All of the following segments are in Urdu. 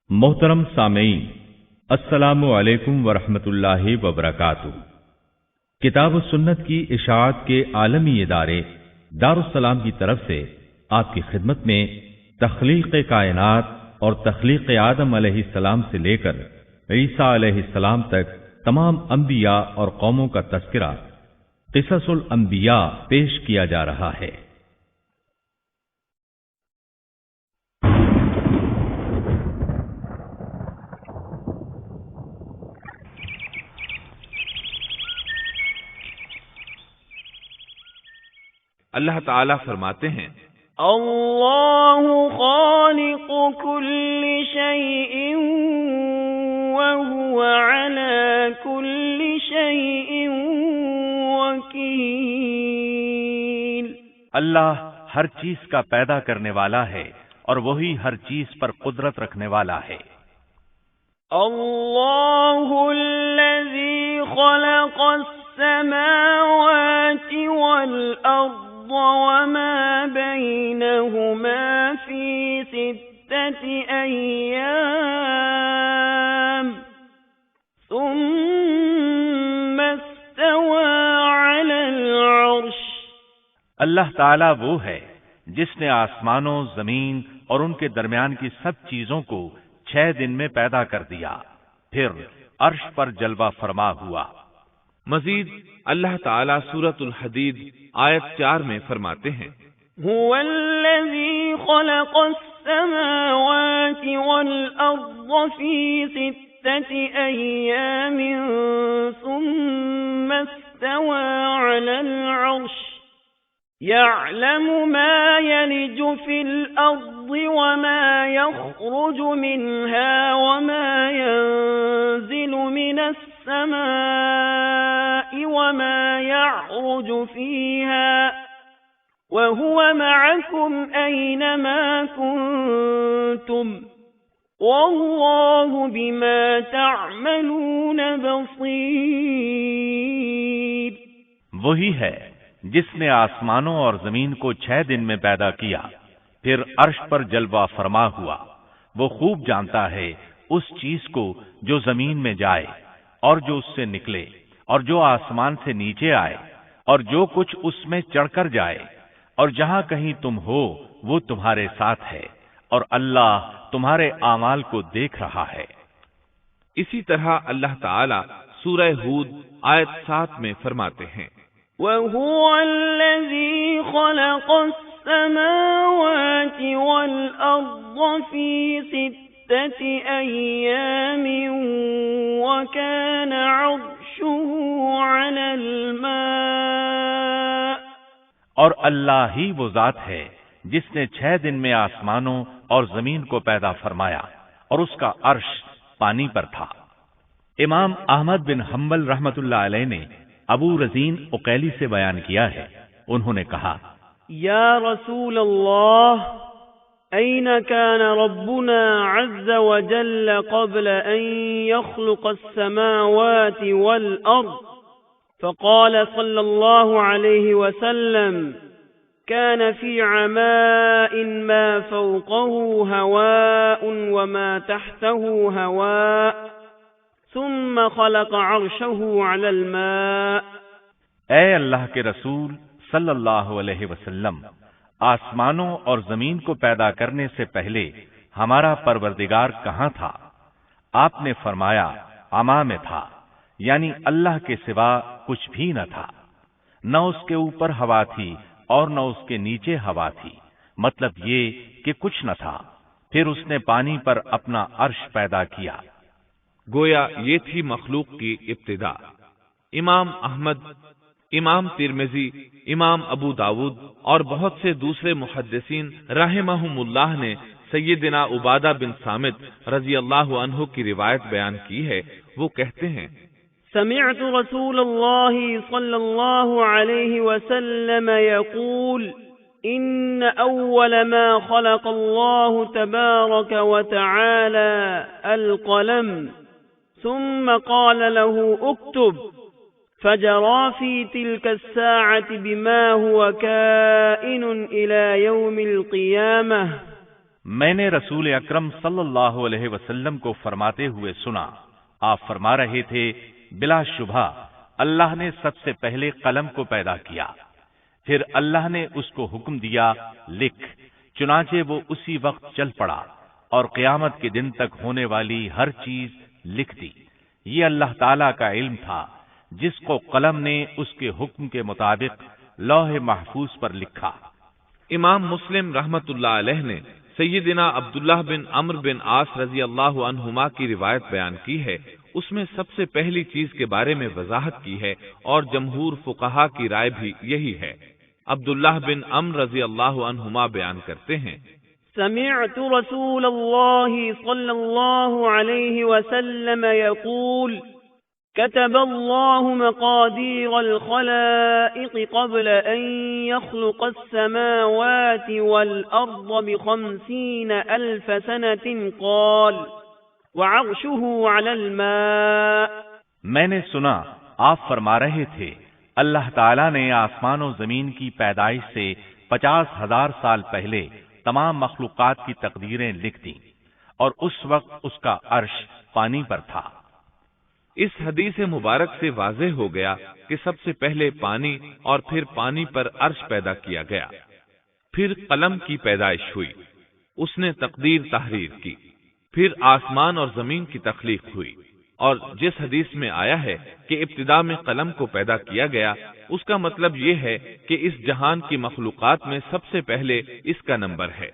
محترم سامعین، السلام علیکم ورحمۃ اللہ وبرکاتہ۔ کتاب و سنت کی اشاعت کے عالمی ادارے دارالسلام کی طرف سے آپ کی خدمت میں تخلیق کائنات اور تخلیق آدم علیہ السلام سے لے کر عیسیٰ علیہ السلام تک تمام انبیاء اور قوموں کا تذکرہ قصص الانبیاء پیش کیا جا رہا ہے۔ اللہ تعالیٰ فرماتے ہیں، اللہ خالق کل شیء وہو علی کل شیء وکیل۔ اللہ ہر چیز کا پیدا کرنے والا ہے اور وہی ہر چیز پر قدرت رکھنے والا ہے۔ اللہ الذی خلق السماوات والارض وما بينهما في 6 أيام ثم استوى على العرش۔ اللہ تعالیٰ وہ ہے جس نے آسمانوں، زمین اور ان کے درمیان کی سب چیزوں کو 6 دن میں پیدا کر دیا، پھر عرش پر جلوہ فرما ہوا۔ مزید اللہ تعالیٰ سورۃ الحدید آیت 4 میں فرماتے ہیں، هو الذي خلق السماوات والأرض في 6 أيام ثم استوى على العرش يعلم ما يلج في الأرض وما يخرج منها وما ينزل من السماء وما يعرج فيها وهو معكم أينما كنتم والله بما تعملون بصير۔ وہی ہے جس نے آسمانوں اور زمین کو 6 دن میں پیدا کیا، پھر عرش پر جلوہ فرما ہوا۔ وہ خوب جانتا ہے اس چیز کو جو زمین میں جائے اور جو اس سے نکلے، اور جو آسمان سے نیچے آئے، اور جو کچھ اس میں چڑھ کر جائے، اور جہاں کہیں تم ہو وہ تمہارے ساتھ ہے، اور اللہ تمہارے اعمال کو دیکھ رہا ہے۔ اسی طرح اللہ تعالیٰ سورہ ہود آیت 7 میں فرماتے ہیں، وَهُوَ الَّذِي خَلَقَ السَّمَاوَاتِ وَالْأَرْضَ فِي 6 أَيَّامٍ وَكَانَ عَرْشُهُ عَلَى الْمَاءِ۔ اور اللہ ہی وہ ذات ہے جس نے 6 دن میں آسمانوں اور زمین کو پیدا فرمایا اور اس کا عرش پانی پر تھا۔ امام احمد بن حنبل رحمت اللہ علیہ نے ابو رزین عقیلی سے بیان کیا ہے، انہوں نے کہا، یا رسول اللہ، أين كان ربنا عز وجل قبل أن يخلق السماوات والأرض؟ فقال صلى الله عليه وسلم كان في عماء ما فوقه هواء وما تحته هواء ثم خلق عرشه على الماء۔ اے اللہ کے رسول صلی اللہ علیہ وسلم، آسمانوں اور زمین کو پیدا کرنے سے پہلے ہمارا پروردگار کہاں تھا؟ آپ نے فرمایا عما میں تھا، یعنی اللہ کے سوا کچھ بھی نہ تھا، نہ اس کے اوپر ہوا تھی اور نہ اس کے نیچے ہوا تھی، مطلب یہ کہ کچھ نہ تھا، پھر اس نے پانی پر اپنا عرش پیدا کیا۔ گویا یہ تھی مخلوق کی ابتدا۔ امام احمد، امام ترمذی، امام ابو داود اور بہت سے دوسرے محدثین رحمہم اللہ نے سیدنا عبادہ بن صامت رضی اللہ عنہ کی روایت بیان کی ہے۔ وہ کہتے ہیں، سمعت رسول اللہ صلی اللہ علیہ وسلم يقول ان اول ما خلق اللہ تبارک وتعالى القلم ثم قال له اكتب فجرى في تلك الساعة بما هو كائن إلى يوم القيامة۔ میں نے رسول اکرم صلی اللہ علیہ وسلم کو فرماتے ہوئے سنا، آپ فرما رہے تھے، بلا شبہ اللہ نے سب سے پہلے قلم کو پیدا کیا، پھر اللہ نے اس کو حکم دیا لکھ، چنانچہ وہ اسی وقت چل پڑا اور قیامت کے دن تک ہونے والی ہر چیز لکھ دی۔ یہ اللہ تعالی کا علم تھا جس کو قلم نے اس کے حکم کے مطابق لوح محفوظ پر لکھا۔ امام مسلم رحمت اللہ علیہ نے سیدنا عبداللہ بن عمرو بن عاص رضی اللہ عنہما کی روایت بیان کی ہے، اس میں سب سے پہلی چیز کے بارے میں وضاحت کی ہے اور جمہور فقہا کی رائے بھی یہی ہے۔ عبداللہ بن عمرو رضی اللہ عنہما بیان کرتے ہیں، سمعت رسول اللہ صلی اللہ علیہ وسلم یقول كتب الله مقادير الخلائق قبل أن يخلق السماوات والأرض ب50,000 سنة قال وعرشه على الماء۔ میں نے سنا آپ فرما رہے تھے، اللہ تعالیٰ نے آسمان و زمین کی پیدائش سے 50,000 سال پہلے تمام مخلوقات کی تقدیریں لکھ دیں، اور اس وقت اس کا عرش پانی پر تھا۔ اس حدیث مبارک سے واضح ہو گیا کہ سب سے پہلے پانی اور پھر پانی پر عرش پیدا کیا گیا، پھر قلم کی پیدائش ہوئی، اس نے تقدیر تحریر کی، پھر آسمان اور زمین کی تخلیق ہوئی، اور جس حدیث میں آیا ہے کہ ابتدا میں قلم کو پیدا کیا گیا، اس کا مطلب یہ ہے کہ اس جہان کی مخلوقات میں سب سے پہلے اس کا نمبر ہے،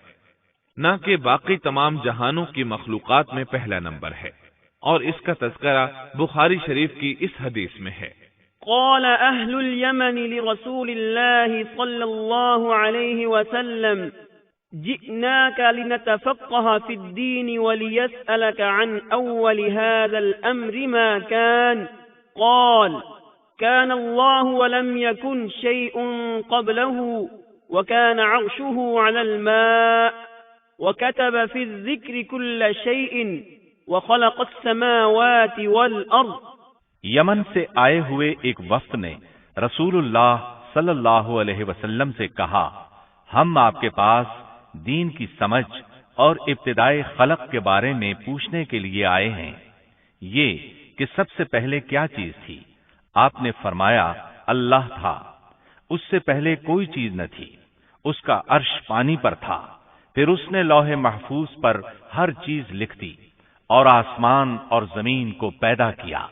نہ کہ باقی تمام جہانوں کی مخلوقات میں پہلا نمبر ہے، اور اس کا تذکرہ بخاری شریف کی اس حدیث میں ہے۔ قال اہل الیمن لرسول اللہ صلی اللہ علیہ وسلم جئناك لنتفقه في الدين وليسألك عن أول هذا الأمر ما كان قال كان الله ولم يكن شيء قبله وكان عرشه على الماء وكتب في الذكر كل شيء وخلق السماوات والأرض۔ یمن سے آئے ہوئے ایک وفد نے رسول اللہ صلی اللہ علیہ وسلم سے کہا، ہم آپ کے پاس دین کی سمجھ اور ابتدائی خلق کے بارے میں پوچھنے کے لیے آئے ہیں، یہ کہ سب سے پہلے کیا چیز تھی؟ آپ نے فرمایا اللہ تھا، اس سے پہلے کوئی چیز نہ تھی، اس کا عرش پانی پر تھا، پھر اس نے لوح محفوظ پر ہر چیز لکھ دی اور آسمان اور زمین کو پیدا کیا،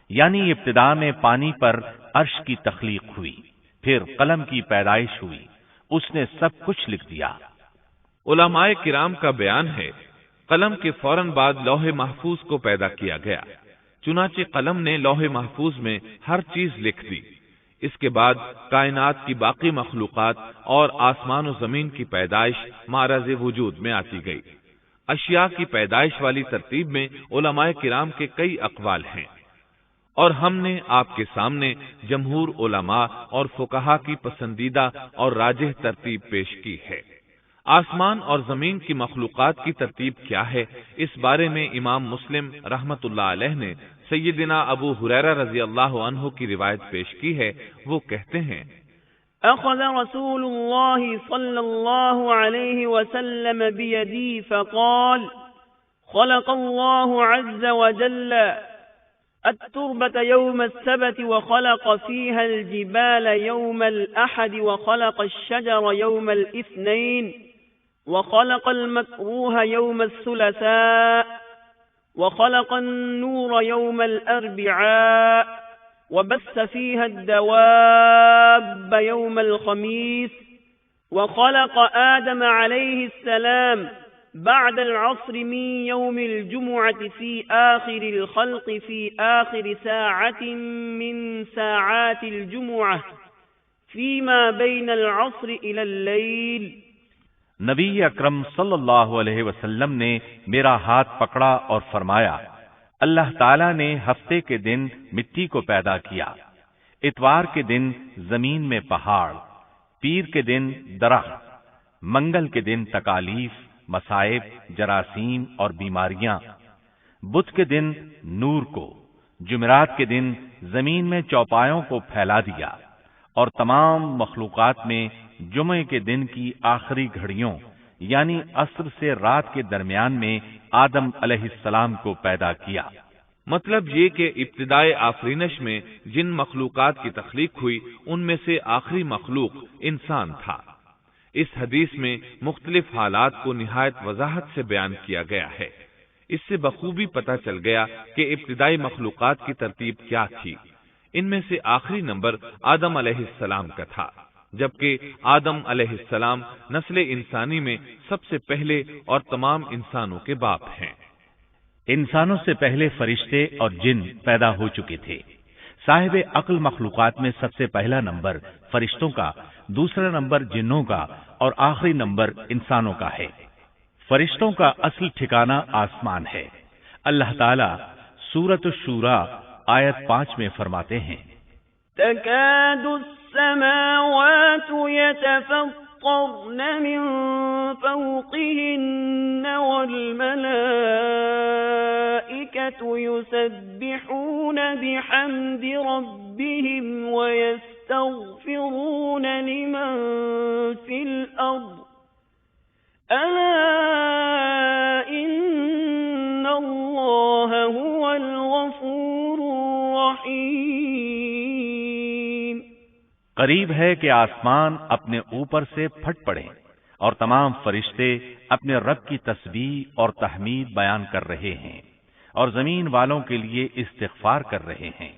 یعنی ابتدا میں پانی پر عرش کی تخلیق ہوئی، پھر قلم کی پیدائش ہوئی، اس نے سب کچھ لکھ دیا۔ علماء کرام کا بیان ہے، قلم کے فوراً بعد لوح محفوظ کو پیدا کیا گیا، چنانچہ قلم نے لوح محفوظ میں ہر چیز لکھ دی۔ اس کے بعد کائنات کی باقی مخلوقات اور آسمان و زمین کی پیدائش معرض وجود میں آتی گئی۔ اشیاء کی پیدائش والی ترتیب میں علماء کرام کے کئی اقوال ہیں، اور ہم نے آپ کے سامنے جمہور علماء اور فقہا کی پسندیدہ اور راجح ترتیب پیش کی ہے۔ آسمان اور زمین کی مخلوقات کی ترتیب کیا ہے، اس بارے میں امام مسلم رحمت اللہ علیہ نے سیدنا ابو ہریرہ رضی اللہ عنہ کی روایت پیش کی ہے۔ وہ کہتے ہیں، اخذ رسول اللہ صلی اللہ علیہ وسلم بیدی فقال خلق اللہ عز وجل التربة يوم السبت وخلق فيها الجبال يوم الأحد وخلق الشجر يوم الاثنين وخلق المكروه يوم الثلاثاء وخلق النور يوم الأربعاء وبث فيها الدواب يوم الخميس وخلق آدم عليه السلام بعد العصر من يوم الجمعة في آخر الخلق في آخر ساعة من ساعات الجمعة فيما بين العصر إلى الليل۔ نبی اکرم صلی اللہ علیہ وسلم نے میرا ہاتھ پکڑا اور فرمایا، اللہ تعالیٰ نے ہفتے کے دن مٹی کو پیدا کیا، اتوار کے دن زمین میں پہاڑ، پیر کے دن درخت، منگل کے دن تکالیف، مصائب، جراثیم اور بیماریاں، بدھ کے دن نور کو، جمعرات کے دن زمین میں چوپایوں کو پھیلا دیا، اور تمام مخلوقات میں جمعے کے دن کی آخری گھڑیوں یعنی عصر سے رات کے درمیان میں آدم علیہ السلام کو پیدا کیا۔ مطلب یہ کہ ابتدائے آفرینش میں جن مخلوقات کی تخلیق ہوئی ان میں سے آخری مخلوق انسان تھا۔ اس حدیث میں مختلف حالات کو نہایت وضاحت سے بیان کیا گیا ہے۔ اس سے بخوبی پتہ چل گیا کہ ابتدائی مخلوقات کی ترتیب کیا تھی۔ ان میں سے آخری نمبر آدم علیہ السلام کا تھا، جبکہ آدم علیہ السلام نسل انسانی میں سب سے پہلے اور تمام انسانوں کے باپ ہیں۔ انسانوں سے پہلے فرشتے اور جن پیدا ہو چکے تھے۔ صاحب عقل مخلوقات میں سب سے پہلا نمبر فرشتوں کا، دوسرا نمبر جنوں کا اور آخری نمبر انسانوں کا ہے۔ فرشتوں کا اصل ٹھکانہ آسمان ہے۔ اللہ تعالی سورۃ الشورى آیت 5 میں فرماتے ہیں، تكاد السماوات يتفطرن من فوقهن والملائكة يسبحون بحمد ربهم ويستغفرون لمن في الأرض ألا إن الله هو الغفور الرحيم۔ قریب ہے کہ آسمان اپنے اوپر سے پھٹ پڑے اور تمام فرشتے اپنے رب کی تسبیح اور تحمید بیان کر رہے ہیں اور زمین والوں کے لیے استغفار کر رہے ہیں۔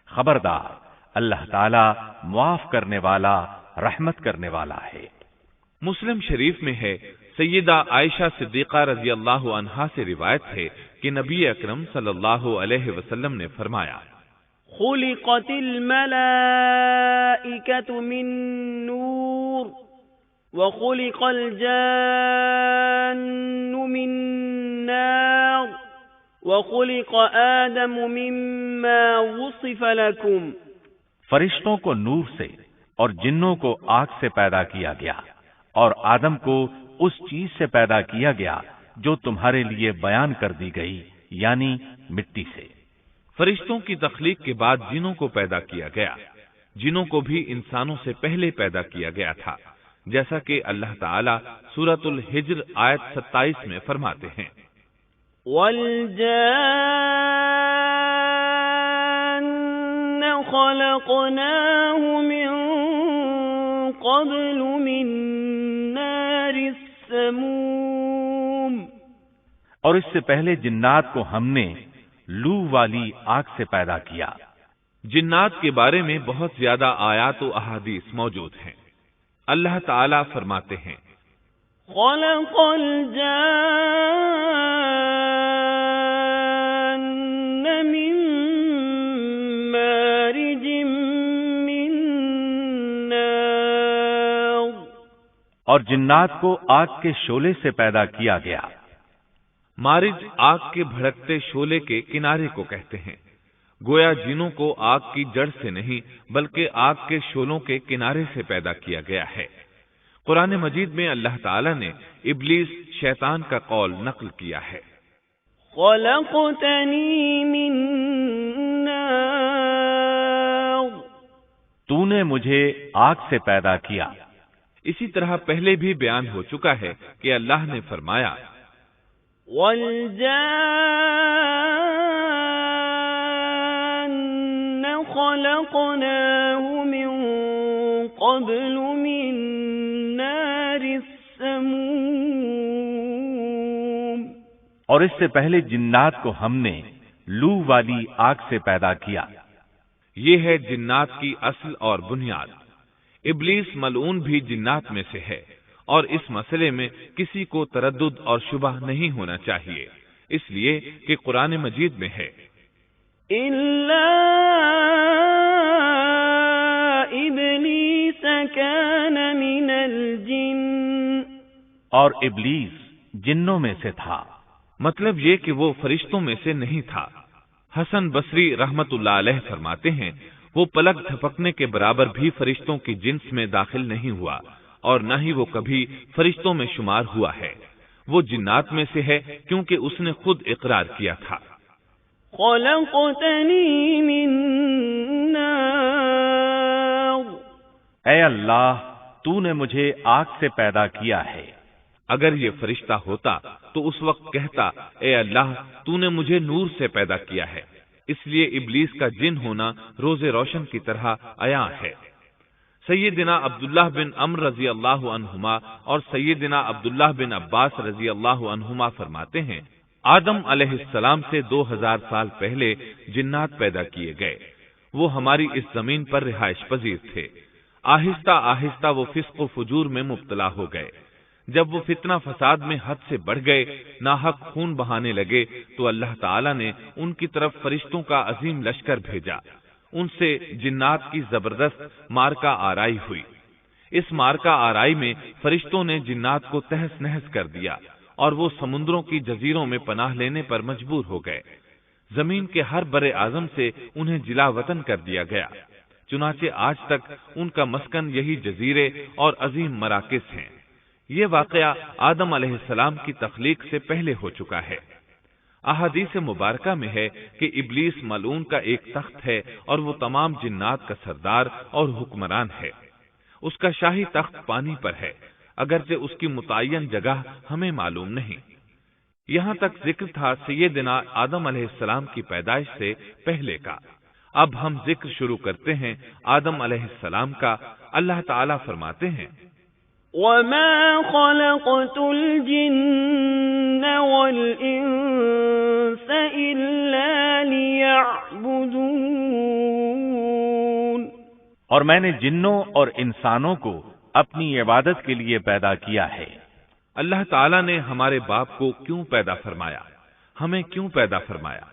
خبردار، اللہ تعالی معاف کرنے والا، رحمت کرنے والا ہے۔ مسلم شریف میں ہے، سیدہ عائشہ صدیقہ رضی اللہ عنہا سے روایت ہے کہ نبی اکرم صلی اللہ علیہ وسلم نے فرمایا، خلقت الملائکة من نور وخلق الجان من نار وخلق آدم مما وصف لكم۔ فرشتوں کو نور سے اور جنوں کو آگ سے پیدا کیا گیا اور آدم کو اس چیز سے پیدا کیا گیا جو تمہارے لیے بیان کر دی گئی، یعنی مٹی سے۔ فرشتوں کی تخلیق کے بعد جنوں کو پیدا کیا گیا۔ جنوں کو بھی انسانوں سے پہلے پیدا کیا گیا تھا، جیسا کہ اللہ تعالی سورۃ الحجر آیت 27 میں فرماتے ہیں، وَالْجَانَّ خَلَقْنَاهُ مِن قَبْلُ مِن نَّارِ السَّمُومِ۔ اور اس سے پہلے جنات کو ہم نے لو والی آگ سے پیدا کیا۔ جنات کے بارے میں بہت زیادہ آیات و احادیث موجود ہیں۔ اللہ تعالی فرماتے ہیں، خلق الجان من مارج من نار۔ اور جنات کو آگ کے شعلے سے پیدا کیا گیا۔ مارج آگ کے بھڑکتے شعلے کے کنارے کو کہتے ہیں۔ گویا جنوں کو آگ کی جڑ سے نہیں بلکہ آگ کے شعلوں کے کنارے سے پیدا کیا گیا ہے۔ قرآن مجید میں اللہ تعالی نے ابلیس شیطان کا قول نقل کیا ہے، خلقتنی من نار۔ تو نے مجھے آگ سے پیدا کیا۔ اسی طرح پہلے بھی بیان ہو چکا ہے کہ اللہ نے فرمایا، وَالْجَانَّ خَلَقْنَاهُ مِن قَبْلُ مِن نَّارِ السَّمُومِ۔ اور اس سے پہلے جنات کو ہم نے لو والی آگ سے پیدا کیا۔ یہ ہے جنات کی اصل اور بنیاد۔ ابلیس ملعون بھی جنات میں سے ہے، اور اس مسئلے میں کسی کو تردد اور شبہ نہیں ہونا چاہیے، اس لیے کہ قرآن مجید میں ہے، إِلَّا إِبْلِيسَ كَانَ مِنَ الْجِنِّ۔ اور ابلیس جنوں میں سے تھا۔ مطلب یہ کہ وہ فرشتوں میں سے نہیں تھا۔ حسن بصری رحمت اللہ علیہ فرماتے ہیں، وہ پلک جھپکنے کے برابر بھی فرشتوں کی جنس میں داخل نہیں ہوا، اور نہ ہی وہ کبھی فرشتوں میں شمار ہوا ہے۔ وہ جنات میں سے ہے کیونکہ اس نے خود اقرار کیا تھا، خلقتنی من نار۔ اے اللہ، تو نے مجھے آگ سے پیدا کیا ہے۔ اگر یہ فرشتہ ہوتا تو اس وقت کہتا، اے اللہ تو نے مجھے نور سے پیدا کیا ہے، اس لیے ابلیس کا جن ہونا روز روشن کی طرح عیاں ہے۔ سیدنا عبداللہ بن عمرو رضی اللہ عنہما اور سیدنا عبداللہ بن عباس رضی اللہ عنہما فرماتے ہیں، آدم علیہ السلام سے 2000 سال پہلے جنات پیدا کیے گئے، وہ ہماری اس زمین پر رہائش پذیر تھے۔ آہستہ آہستہ وہ فسق و فجور میں مبتلا ہو گئے۔ جب وہ فتنہ فساد میں حد سے بڑھ گئے، ناحق خون بہانے لگے، تو اللہ تعالیٰ نے ان کی طرف فرشتوں کا عظیم لشکر بھیجا۔ ان سے جنات کی زبردست مارکا آرائی ہوئی۔ اس مارکا آرائی میں فرشتوں نے جنات کو تہس نہس کر دیا اور وہ سمندروں کی جزیروں میں پناہ لینے پر مجبور ہو گئے۔ زمین کے ہر بر اعظم سے انہیں جلا وطن کر دیا گیا، چنانچہ آج تک ان کا مسکن یہی جزیرے اور عظیم مراکز ہیں۔ یہ واقعہ آدم علیہ السلام کی تخلیق سے پہلے ہو چکا ہے۔ احادیث مبارکہ میں ہے کہ ابلیس ملعون کا ایک تخت ہے اور وہ تمام جنات کا سردار اور حکمران ہے۔ اس کا شاہی تخت پانی پر ہے، اگرچہ اس کی متعین جگہ ہمیں معلوم نہیں۔ یہاں تک ذکر تھا سیدنا آدم علیہ السلام کی پیدائش سے پہلے کا۔ اب ہم ذکر شروع کرتے ہیں آدم علیہ السلام کا۔ اللہ تعالیٰ فرماتے ہیں، وَمَا خَلَقْتُ الْجِنَّ وَالْإِنسَ إِلَّا لِيَعْبُدُونَ، اور میں نے جنوں اور انسانوں کو اپنی عبادت کے لیے پیدا کیا ہے۔ اللہ تعالیٰ نے ہمارے باپ کو کیوں پیدا فرمایا؟ ہمیں کیوں پیدا فرمایا؟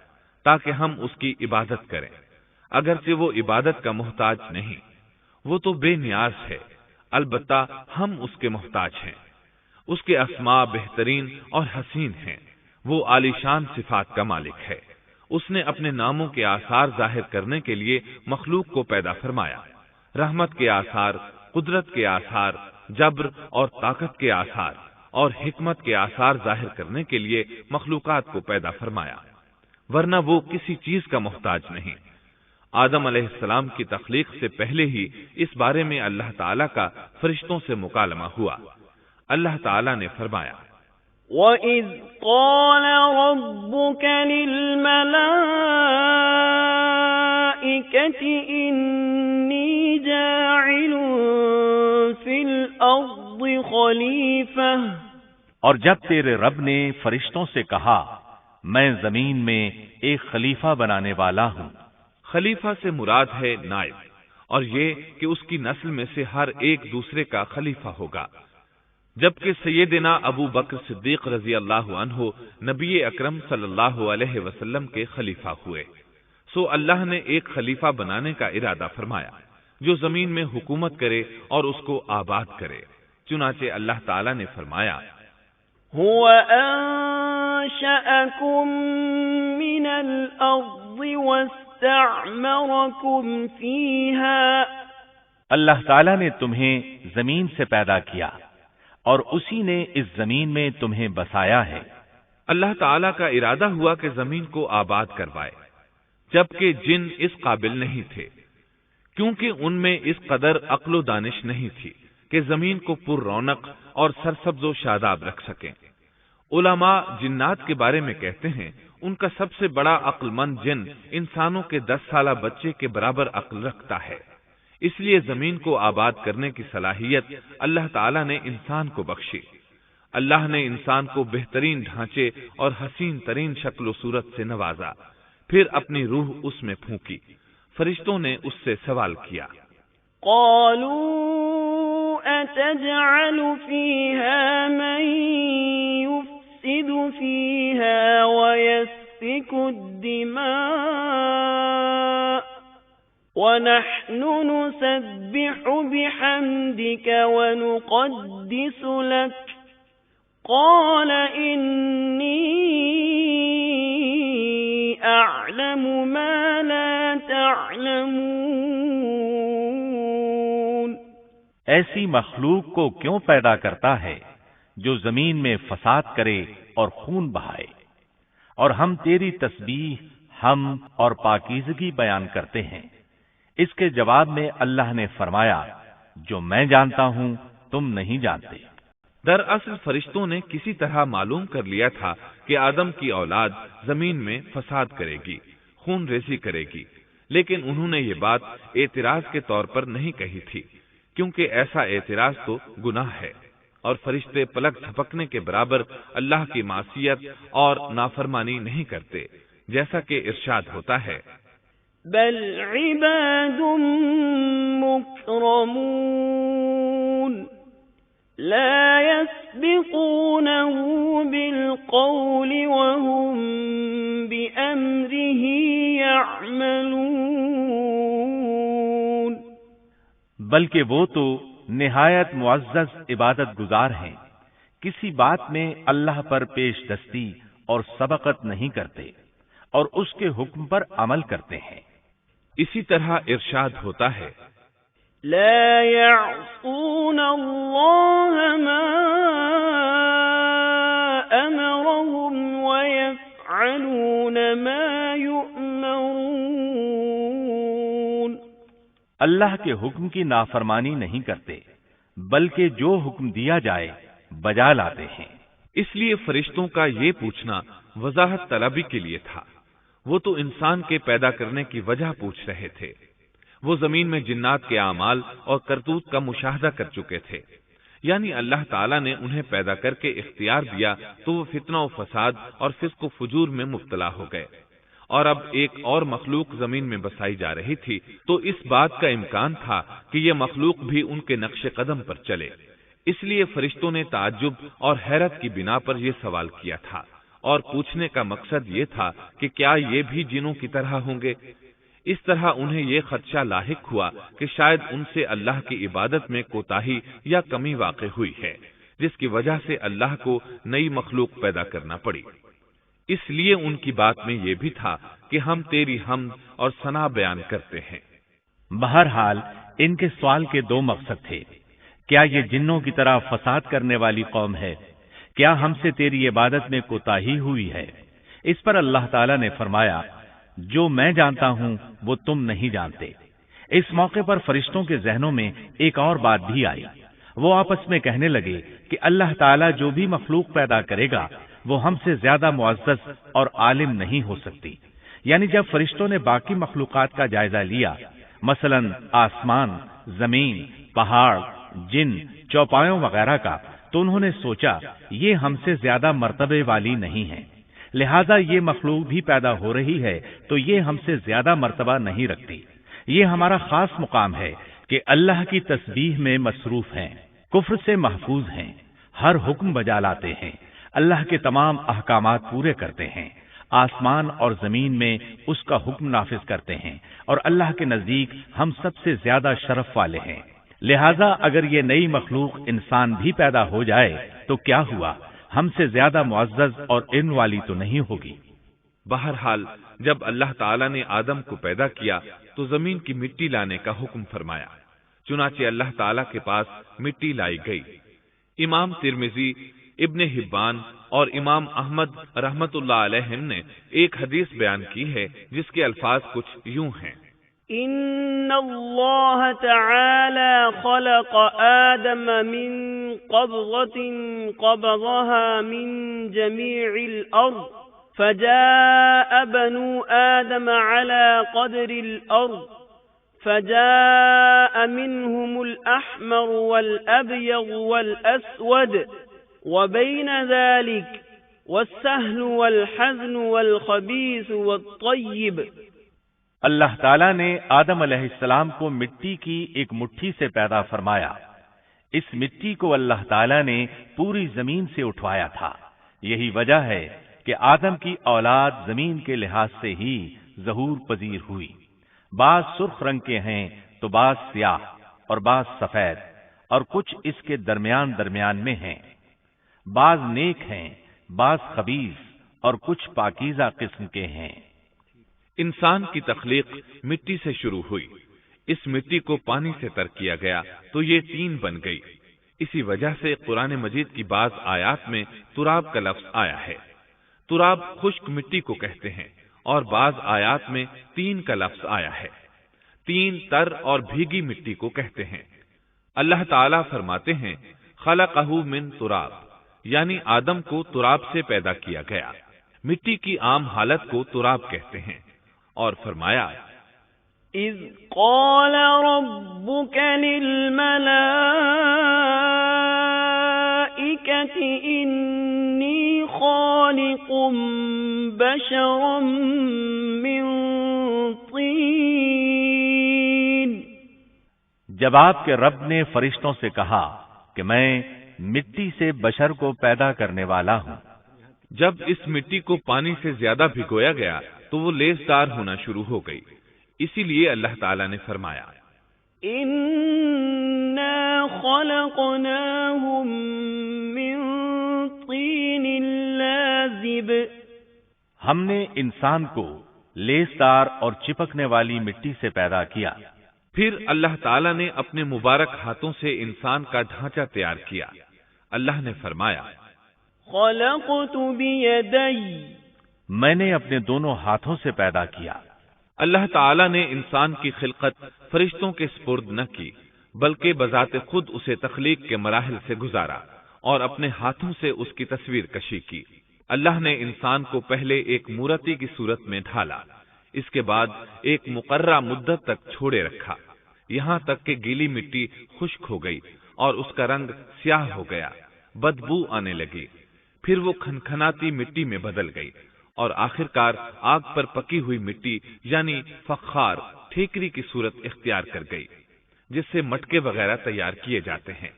تاکہ ہم اس کی عبادت کریں، اگرچہ وہ عبادت کا محتاج نہیں، وہ تو بے نیاز ہے، البتہ ہم اس کے محتاج ہیں۔ اس کے اسماء بہترین اور حسین ہیں، وہ عالی شان صفات کا مالک ہے۔ اس نے اپنے ناموں کے آثار ظاہر کرنے کے لیے مخلوق کو پیدا فرمایا، رحمت کے آثار، قدرت کے آثار، جبر اور طاقت کے آثار اور حکمت کے آثار ظاہر کرنے کے لیے مخلوقات کو پیدا فرمایا، ورنہ وہ کسی چیز کا محتاج نہیں۔ آدم علیہ السلام کی تخلیق سے پہلے ہی اس بارے میں اللہ تعالیٰ کا فرشتوں سے مکالمہ ہوا۔ اللہ تعالیٰ نے فرمایا، وَإِذْ قَالَ رَبُّكَ لِلْمَلَائِكَةِ إِنِّي جَاعِلٌ فِي الْأَرْضِ خَلِيفَةً، اور جب تیرے رب نے فرشتوں سے کہا، میں زمین میں ایک خلیفہ بنانے والا ہوں۔ خلیفہ سے مراد ہے نائب، اور یہ کہ اس کی نسل میں سے ہر ایک دوسرے کا خلیفہ ہوگا۔ جبکہ سیدنا ابو بکر صدیق رضی اللہ عنہ نبی اکرم صلی اللہ علیہ وسلم کے خلیفہ ہوئے، سو اللہ نے ایک خلیفہ بنانے کا ارادہ فرمایا جو زمین میں حکومت کرے اور اس کو آباد کرے۔ چنانچہ اللہ تعالیٰ نے فرمایا، هُوَ أَنشَأَكُم مِّنَ الْأَرْضِ وَاسْتَعْمَرَكُمْ فِيهَا، اللہ تعالیٰ نے تمہیں زمین سے پیدا کیا اور اسی نے اس زمین میں تمہیں بسایا ہے۔ اللہ تعالیٰ کا ارادہ ہوا کہ زمین کو آباد کروائے، جبکہ جن اس قابل نہیں تھے، کیونکہ ان میں اس قدر عقل و دانش نہیں تھی کہ زمین کو پر رونق اور سرسبز و شاداب رکھ سکیں۔ علماء جنات کے بارے میں کہتے ہیں ان کا سب سے بڑا عقل مند جن انسانوں کے 10 سالہ بچے کے برابر عقل رکھتا ہے، اس لیے زمین کو آباد کرنے کی صلاحیت اللہ تعالیٰ نے انسان کو بخشی۔ اللہ نے انسان کو بہترین ڈھانچے اور حسین ترین شکل و صورت سے نوازا، پھر اپنی روح اس میں پھونکی۔ فرشتوں نے اس سے سوال کیا، قالوا أتجعل فيها من يفسد فيها ويسفك الدماء ونحن نسبح بحمدك ونقدس لك قال إني أعلم ما لا تعلمون، ایسی مخلوق کو کیوں پیدا کرتا ہے جو زمین میں فساد کرے اور خون بہائے، اور ہم تیری تسبیح، حمد اور پاکیزگی بیان کرتے ہیں۔ اس کے جواب میں اللہ نے فرمایا، جو میں جانتا ہوں تم نہیں جانتے۔ دراصل فرشتوں نے کسی طرح معلوم کر لیا تھا کہ آدم کی اولاد زمین میں فساد کرے گی، خون ریزی کرے گی، لیکن انہوں نے یہ بات اعتراض کے طور پر نہیں کہی تھی، کیونکہ ایسا اعتراض تو گناہ ہے، اور فرشتے پلک جھپکنے کے برابر اللہ کی معصیت اور نافرمانی نہیں کرتے، جیسا کہ ارشاد ہوتا ہے بل عباد مکرمون لا يسبقونه بالقول وهم بأمره يعملون، بلکہ وہ تو نہایت معزز عبادت گزار ہیں، کسی بات میں اللہ پر پیش دستی اور سبقت نہیں کرتے اور اس کے حکم پر عمل کرتے ہیں۔ اسی طرح ارشاد ہوتا ہے لا يعصون الله ما أمرهم ويفعلون ما يؤمرون، اللہ کے حکم کی نافرمانی نہیں کرتے بلکہ جو حکم دیا جائے بجا لاتے ہیں۔ اس لیے فرشتوں کا یہ پوچھنا وضاحت طلبی کے لیے تھا، وہ تو انسان کے پیدا کرنے کی وجہ پوچھ رہے تھے، وہ زمین میں جنات کے اعمال اور کرتوت کا مشاہدہ کر چکے تھے، یعنی اللہ تعالیٰ نے انہیں پیدا کر کے اختیار دیا تو وہ فتنہ و فساد اور فسق و فجور میں مبتلا ہو گئے، اور اب ایک اور مخلوق زمین میں بسائی جا رہی تھی، تو اس بات کا امکان تھا کہ یہ مخلوق بھی ان کے نقش قدم پر چلے، اس لیے فرشتوں نے تعجب اور حیرت کی بنا پر یہ سوال کیا تھا، اور پوچھنے کا مقصد یہ تھا کہ کیا یہ بھی جنوں کی طرح ہوں گے؟ اس طرح انہیں یہ خدشہ لاحق ہوا کہ شاید ان سے اللہ کی عبادت میں کوتاہی یا کمی واقع ہوئی ہے، جس کی وجہ سے اللہ کو نئی مخلوق پیدا کرنا پڑی۔ اس لیے ان کی بات میں یہ بھی تھا کہ ہم تیری حمد اور ثنا بیان کرتے ہیں۔ بہرحال ان کے سوال کے دو مقصد تھے، کیا یہ جنوں کی طرح فساد کرنے والی قوم ہے؟ کیا ہم سے تیری عبادت میں کوتاہی ہوئی ہے؟ اس پر اللہ تعالیٰ نے فرمایا، جو میں جانتا ہوں وہ تم نہیں جانتے۔ اس موقع پر فرشتوں کے ذہنوں میں ایک اور بات بھی آئی، وہ آپس میں کہنے لگے کہ اللہ تعالیٰ جو بھی مخلوق پیدا کرے گا وہ ہم سے زیادہ معزز اور عالم نہیں ہو سکتی۔ یعنی جب فرشتوں نے باقی مخلوقات کا جائزہ لیا، مثلا آسمان، زمین، پہاڑ، جن، چوپایوں وغیرہ کا، تو انہوں نے سوچا یہ ہم سے زیادہ مرتبے والی نہیں ہے، لہذا یہ مخلوق بھی پیدا ہو رہی ہے تو یہ ہم سے زیادہ مرتبہ نہیں رکھتی، یہ ہمارا خاص مقام ہے کہ اللہ کی تسبیح میں مصروف ہیں، کفر سے محفوظ ہیں، ہر حکم بجا لاتے ہیں، اللہ کے تمام احکامات پورے کرتے ہیں، آسمان اور زمین میں اس کا حکم نافذ کرتے ہیں، اور اللہ کے نزدیک ہم سب سے زیادہ شرف والے ہیں۔ لہذا اگر یہ نئی مخلوق انسان بھی پیدا ہو جائے تو کیا ہوا، ہم سے زیادہ معزز اور علم والی تو نہیں ہوگی۔ بہرحال جب اللہ تعالیٰ نے آدم کو پیدا کیا تو زمین کی مٹی لانے کا حکم فرمایا، چنانچہ اللہ تعالیٰ کے پاس مٹی لائی گئی۔ امام ترمذی، ابن حبان اور امام احمد رحمت اللہ علیہ نے ایک حدیث بیان کی ہے جس کے الفاظ کچھ یوں ہیں، ان اللہ تعالی خلق آدم من قبضة قبضها من جميع الارض فجاء بنو آدم على قدر الارض فجاء منهم الأحمر والأبيض والأسود وبين ذلك والسهل والحزن والخبيث والطيب۔ اللہ تعالیٰ نے آدم علیہ السلام کو مٹی کی ایک مٹھی سے پیدا فرمایا، اس مٹی کو اللہ تعالیٰ نے پوری زمین سے اٹھوایا تھا، یہی وجہ ہے کہ آدم کی اولاد زمین کے لحاظ سے ہی ظہور پذیر ہوئی، بعض سرخ رنگ کے ہیں تو بعض سیاہ اور بعض سفید اور کچھ اس کے درمیان میں ہیں، بعض نیک ہیں بعض خبیث اور کچھ پاکیزہ قسم کے ہیں۔ انسان کی تخلیق مٹی سے شروع ہوئی، اس مٹی کو پانی سے تر کیا گیا تو یہ طین بن گئی، اسی وجہ سے قرآن مجید کی بعض آیات میں تراب کا لفظ آیا ہے۔ تراب خشک مٹی کو کہتے ہیں، اور بعض آیات میں طین کا لفظ آیا ہے۔ طین تر اور بھیگی مٹی کو کہتے ہیں۔ اللہ تعالیٰ فرماتے ہیں، خلقہ من تراب، یعنی آدم کو تراب سے پیدا کیا گیا۔ مٹی کی عام حالت کو تراب کہتے ہیں۔ اور فرمایا اذ قال ربك للملائكة انی خالق بشرا من طین، جب آپ کے رب نے فرشتوں سے کہا کہ میں مٹی سے بشر کو پیدا کرنے والا ہوں۔ جب اس مٹی کو پانی سے زیادہ بھگویا گیا تو وہ لیسدار ہونا شروع ہو گئی، اسی لیے اللہ تعالیٰ نے فرمایا انا خلقناهم من طین لازب، ہم نے انسان کو لیسدار اور چپکنے والی مٹی سے پیدا کیا۔ پھر اللہ تعالیٰ نے اپنے مبارک ہاتھوں سے انسان کا ڈھانچہ تیار کیا۔ اللہ نے فرمایا خلقت بیدی، میں نے اپنے دونوں ہاتھوں سے پیدا کیا۔ اللہ تعالیٰ نے انسان کی خلقت فرشتوں کے سپرد نہ کی، بلکہ بذات خود اسے تخلیق کے مراحل سے گزارا اور اپنے ہاتھوں سے اس کی تصویر کشی کی۔ اللہ نے انسان کو پہلے ایک مورتی کی صورت میں ڈھالا، اس کے بعد ایک مقررہ مدت تک چھوڑے رکھا، یہاں تک کہ گیلی مٹی خشک ہو گئی اور اس کا رنگ سیاہ ہو گیا، بدبو آنے لگی، پھر وہ کھنکھناتی مٹی میں بدل گئی اور آخرکار آگ پر پکی ہوئی مٹی یعنی فخار ٹھیکری کی صورت اختیار کر گئی، جس سے مٹکے وغیرہ تیار کیے جاتے ہیں۔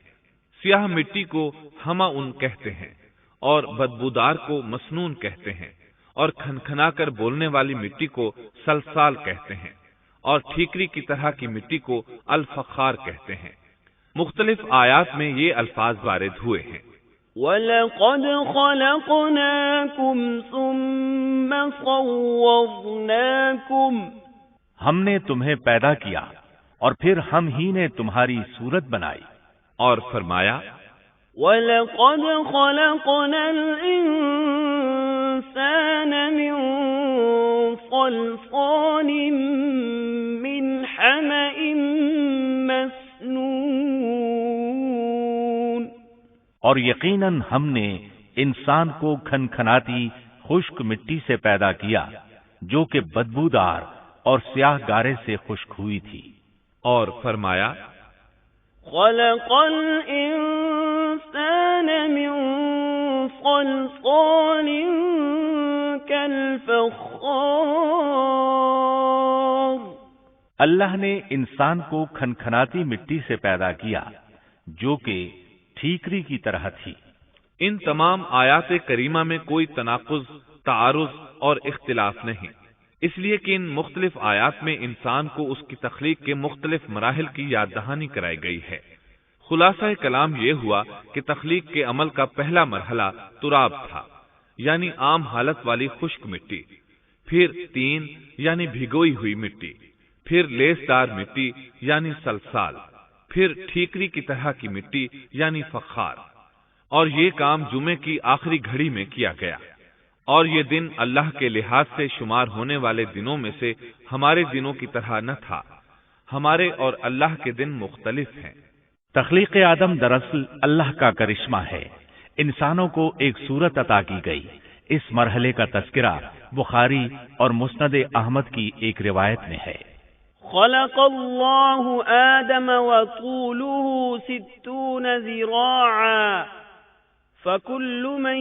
سیاہ مٹی کو ہما ان کہتے ہیں اور بدبودار کو مسنون کہتے ہیں، اور کھنکھنا کر بولنے والی مٹی کو سلسال کہتے ہیں، اور ٹھیکری کی طرح کی مٹی کو الفخار کہتے ہیں۔ مختلف آیات میں یہ الفاظ وارد ہوئے ہیں۔ وَلَقَدْ خَلَقْنَاكُمْ ثُمَّ صَوَّرْنَاكُمْ، ہم نے تمہیں پیدا کیا اور پھر ہم ہی نے تمہاری صورت بنائی۔ اور فرمایا وَلَقَدْ خَلَقْنَا الْإِنسَانَ مِنْ صَلْصَالٍ مِنْ حَمَإٍ مسنون، اور یقیناً ہم نے انسان کو کھنکھناتی خشک مٹی سے پیدا کیا جو کہ بدبودار اور سیاہ گارے سے خشک ہوئی تھی۔ اور فرمایا خلق الانسان من صلصال كالفخار، اللہ نے انسان کو کھنکھناتی مٹی سے پیدا کیا جو کہ ٹھیکری کی طرح تھی۔ ان تمام آیات کریمہ میں کوئی تناقض، تعارض اور اختلاف نہیں، اس لیے کہ ان مختلف آیات میں انسان کو اس کی تخلیق کے مختلف مراحل کی یاد دہانی کرائی گئی ہے۔ خلاصہ کلام یہ ہوا کہ تخلیق کے عمل کا پہلا مرحلہ تراب تھا، یعنی عام حالت والی خشک مٹی، پھر تین یعنی بھگوئی ہوئی مٹی، پھر لیسدار مٹی یعنی سلسال، پھر ٹھیکری کی طرح کی مٹی یعنی فخار، اور یہ کام جمعے کی آخری گھڑی میں کیا گیا۔ اور یہ دن اللہ کے لحاظ سے شمار ہونے والے دنوں میں سے ہمارے دنوں کی طرح نہ تھا، ہمارے اور اللہ کے دن مختلف ہیں۔ تخلیق آدم دراصل اللہ کا کرشمہ ہے، انسانوں کو ایک صورت عطا کی گئی۔ اس مرحلے کا تذکرہ بخاری اور مسند احمد کی ایک روایت میں ہے۔ خلق اللہ آدم وطوله 60 ذراعا فكل من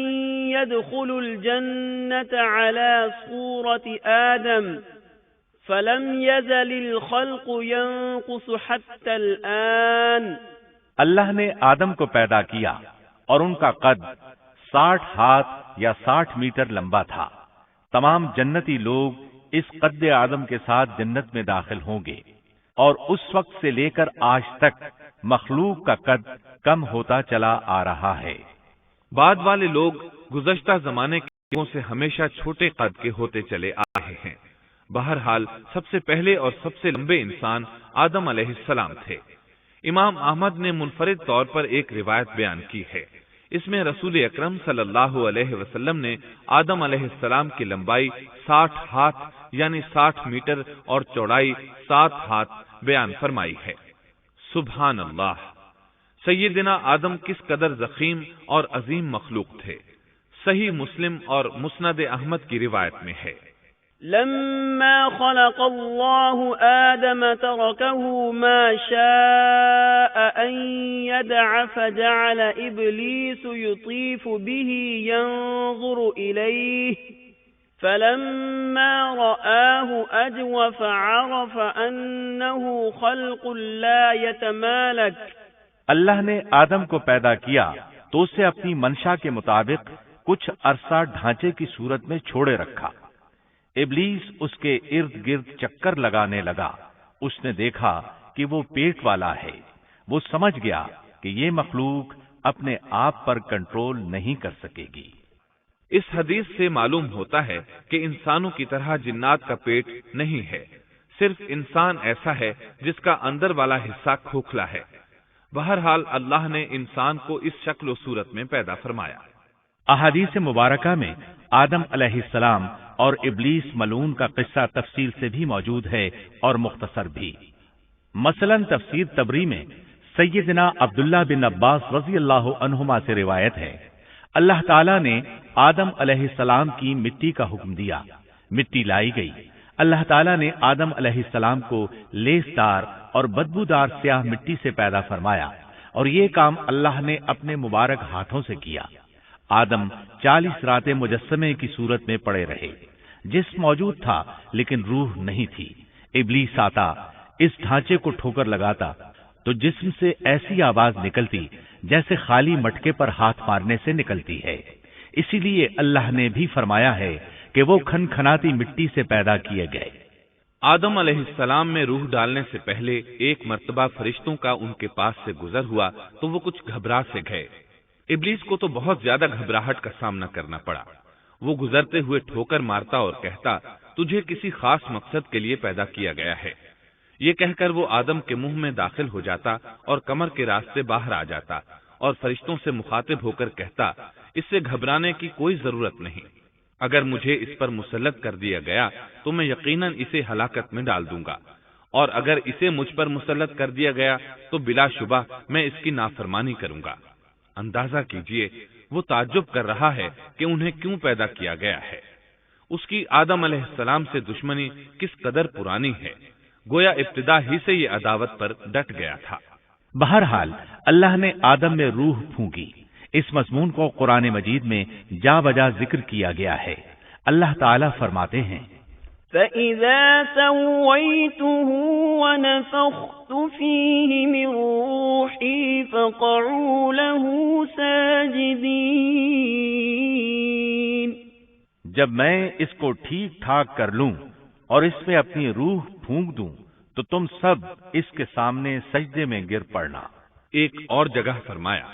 يدخل الجنة على صورة آدم فلم يزل الخلق ينقص حتى الآن، اللہ نے آدم کو پیدا کیا اور ان کا قد 60 ہاتھ یا 60 میٹر لمبا تھا۔ تمام جنتی لوگ اس قد آدم کے ساتھ جنت میں داخل ہوں گے، اور اس وقت سے لے کر آج تک مخلوق کا قد کم ہوتا چلا آ رہا ہے۔ بعد والے لوگ گزشتہ زمانے کے لوگوں سے ہمیشہ چھوٹے قد کے ہوتے چلے آ رہے ہیں۔ بہرحال سب سے پہلے اور سب سے لمبے انسان آدم علیہ السلام تھے۔ امام احمد نے منفرد طور پر ایک روایت بیان کی ہے، اس میں رسول اکرم صلی اللہ علیہ وسلم نے آدم علیہ السلام کی لمبائی 60 ہاتھ یعنی 60 میٹر اور چوڑائی 7 ہاتھ بیان فرمائی ہے۔ سبحان اللہ! سیدنا آدم کس قدر ضخیم اور عظیم مخلوق تھے۔ صحیح مسلم اور مسند احمد کی روایت میں ہے، لما خلق الله آدم تركه ما شاء أن يدع فجعل إبليس يطيف به ينظر إليه فلما رآه أجوف عرف أنه خلق لا يتمالك۔ اللہ نے آدم کو پیدا کیا تو اسے اپنی منشا کے مطابق کچھ عرصہ ڈھانچے کی صورت میں چھوڑے رکھا۔ ابلیس اس کے ارد گرد چکر لگانے لگا۔ اس نے دیکھا کہ وہ پیٹ والا ہے۔ وہ سمجھ گیا کہ یہ مخلوق اپنے آپ پر کنٹرول نہیں کر سکے گی۔ اس حدیث سے معلوم ہوتا ہے کہ انسانوں کی طرح جنات کا پیٹ نہیں ہے، صرف انسان ایسا ہے جس کا اندر والا حصہ کھوکھلا ہے۔ بہرحال اللہ نے انسان کو اس شکل و صورت میں پیدا فرمایا۔ احادیث مبارکہ میں آدم علیہ السلام اور ابلیس ملعون کا قصہ تفصیل سے بھی موجود ہے اور مختصر بھی۔ مثلا تفسیر تبری میں سیدنا عبداللہ بن عباس رضی اللہ عنہما سے روایت ہے، اللہ تعالیٰ نے آدم علیہ السلام کی مٹی کا حکم دیا، مٹی لائی گئی۔ اللہ تعالیٰ نے آدم علیہ السلام کو لیس دار اور بدبودار سیاہ مٹی سے پیدا فرمایا، اور یہ کام اللہ نے اپنے مبارک ہاتھوں سے کیا۔ آدم 40 راتیں مجسمے کی صورت میں پڑے رہے۔ جسم موجود تھا لیکن روح نہیں تھی۔ ابلیس آتا، اس ڈھانچے کو ٹھوکر لگاتا تو جسم سے ایسی آواز نکلتی جیسے خالی مٹکے پر ہاتھ مارنے سے نکلتی ہے۔ اسی لیے اللہ نے بھی فرمایا ہے کہ وہ کھنکھناتی مٹی سے پیدا کیے گئے۔ آدم علیہ السلام میں روح ڈالنے سے پہلے ایک مرتبہ فرشتوں کا ان کے پاس سے گزر ہوا تو وہ کچھ گھبرا سے گئے۔ ابلیس کو تو بہت زیادہ گھبراہٹ کا سامنا کرنا پڑا۔ وہ گزرتے ہوئے ٹھوکر مارتا اور کہتا، تجھے کسی خاص مقصد کے لیے پیدا کیا گیا ہے۔ یہ کہہ کر وہ آدم کے منہ میں داخل ہو جاتا اور کمر کے راستے باہر آ جاتا اور فرشتوں سے مخاطب ہو کر کہتا، اس سے گھبرانے کی کوئی ضرورت نہیں۔ اگر مجھے اس پر مسلط کر دیا گیا تو میں یقیناً اسے ہلاکت میں ڈال دوں گا، اور اگر اسے مجھ پر مسلط کر دیا گیا تو بلا شبہ میں اس کی نافرمانی کروں گا۔ اندازہ کیجئے وہ تعجب کر رہا ہے کہ انہیں کیوں پیدا کیا گیا ہے۔ اس کی آدم علیہ السلام سے دشمنی کس قدر پرانی ہے، گویا ابتدا ہی سے یہ عداوت پر ڈٹ گیا تھا۔ بہرحال اللہ نے آدم میں روح پھونکی۔ اس مضمون کو قرآن مجید میں جا بجا ذکر کیا گیا ہے۔ اللہ تعالیٰ فرماتے ہیں، فَإِذَا سَوَّيْتُهُ وَنَفَخْتُ فِيهِ مِنْ رُوحِي فَقَعُوا لَهُ سَاجِدِينَ۔ جب میں اس کو ٹھیک ٹھاک کر لوں اور اس میں اپنی روح پھونک دوں تو تم سب اس کے سامنے سجدے میں گر پڑنا۔ ایک اور جگہ فرمایا،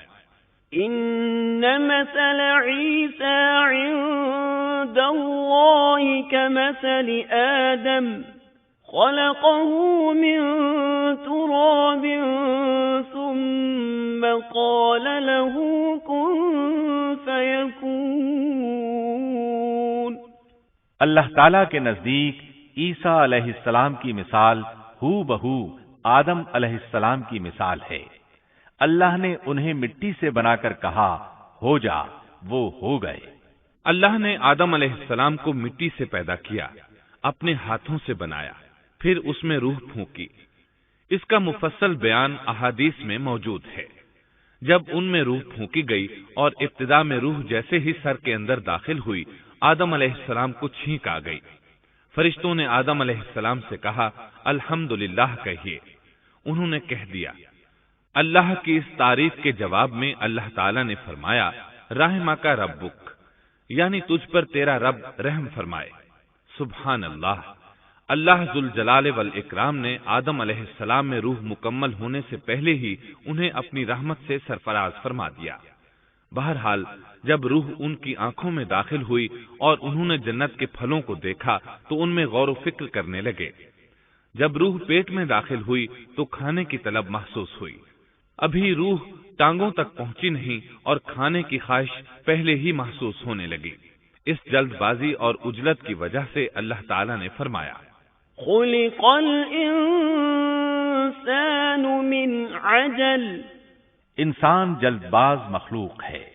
إن مثل عيسى عند الله كمثل آدم خلقه من تراب ثم قال له كن فيكون۔ اللہ تعالیٰ کے نزدیک عیسیٰ علیہ السلام کی مثال ہو بہو آدم علیہ السلام کی مثال ہے۔ اللہ نے انہیں مٹی سے بنا کر کہا ہو جا، وہ ہو گئے۔ اللہ نے آدم علیہ السلام کو مٹی سے پیدا کیا، اپنے ہاتھوں سے بنایا، پھر اس میں روح پھونکی۔ اس کا مفصل بیان احادیث میں موجود ہے۔ جب ان میں روح پھونکی گئی اور ابتدا میں روح جیسے ہی سر کے اندر داخل ہوئی، آدم علیہ السلام کو چھینک آ گئی۔ فرشتوں نے آدم علیہ السلام سے کہا الحمدللہ کہیے۔ انہوں نے کہہ دیا۔ اللہ کی اس تعریف کے جواب میں اللہ تعالیٰ نے فرمایا رحمہ کا ربک، یعنی تجھ پر تیرا رب رحم فرمائے۔ سبحان اللہ، اللہ ذوالجلال والاکرام نے آدم علیہ السلام میں روح مکمل ہونے سے پہلے ہی انہیں اپنی رحمت سے سرفراز فرما دیا۔ بہرحال جب روح ان کی آنکھوں میں داخل ہوئی اور انہوں نے جنت کے پھلوں کو دیکھا تو ان میں غور و فکر کرنے لگے۔ جب روح پیٹ میں داخل ہوئی تو کھانے کی طلب محسوس ہوئی۔ ابھی روح ٹانگوں تک پہنچی نہیں اور کھانے کی خواہش پہلے ہی محسوس ہونے لگی۔ اس جلد بازی اور عجلت کی وجہ سے اللہ تعالیٰ نے فرمایا خلق الانسان من عجل انسان جلد باز مخلوق ہے۔